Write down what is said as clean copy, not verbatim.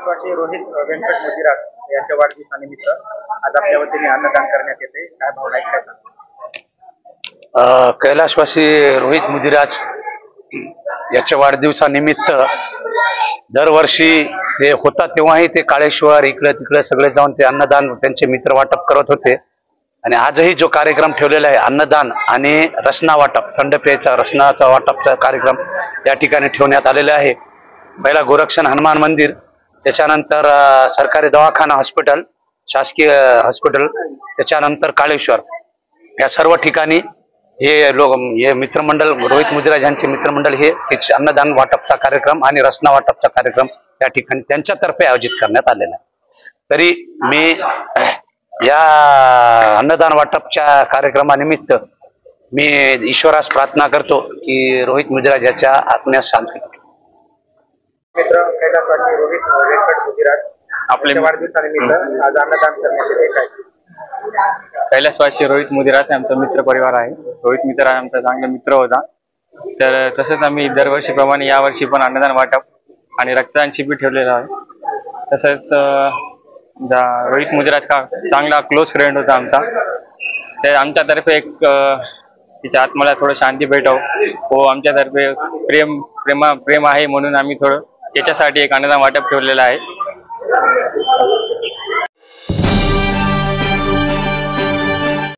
कैलासवासी रोहित व्यंकट मुदिराज यांच्या वाढदिवसानिमित्त आज आपल्या वतीने अन्नदान करण्यात येते। काय भावना आहे, काय सांगा? कैलासवासी रोहित मुदिराज याच्या वाढदिवसानिमित्त दरवर्षी ते होता तेव्हाही ते काळेश्वर इकडे तिकडे सगळे जाऊन ते अन्नदान त्यांचे मित्र वाटप करत होते। आणि आजही जो कार्यक्रम ठेवलेला आहे अन्नदान आणि रसना वाटप, थंड पेयचा रसनाचा वाटपचा कार्यक्रम या ठिकाणी ठेवण्यात आलेला आहे। पहिला गोरक्षण हनुमान मंदिर, त्याच्यानंतर सरकारी दवाखाना हॉस्पिटल, शासकीय हॉस्पिटल, त्याच्यानंतर काळेश्वर, या सर्व ठिकाणी हे मित्रमंडळ रोहित मुदिराज यांचे मित्रमंडळ हे अन्नदान वाटपचा कार्यक्रम आणि रसना वाटपचा कार्यक्रम या ठिकाणी त्यांच्यातर्फे आयोजित करण्यात आलेला आहे। तरी मी या अन्नदान वाटपच्या कार्यक्रमानिमित्त मी ईश्वरास प्रार्थना करतो की रोहित मुदिराज याच्या आत्म्यास शांती द्यावी। मित्र कैलासवासी रोहित व्यंकट मुदिराज आपल्या वाढदिवसानिमित्त आज अन्नदान करण्यात येते। काय कैलासवासी रोहित मुदिराज आमचा मित्र परिवार आहे। रोहित मुदिराज आमचा चांगला मित्र होता। तर तसंच आम्ही दरवर्षीप्रमाणे यावर्षी पण अन्नदान वाटप आणि रक्तदान शिबिर ठेवलेलं आहे। तसंच रोहित मुदिराज का चांगला क्लोज फ्रेंड होता आमचा। ते आमच्यातर्फे एक तिच्या आत्म्याला थोडं शांती भेटावं हो आमच्यातर्फे प्रेम आहे म्हणून आम्ही थोडं त्याच्यासाठी एक अन्नदान वाटप ठेवलेलं आहे।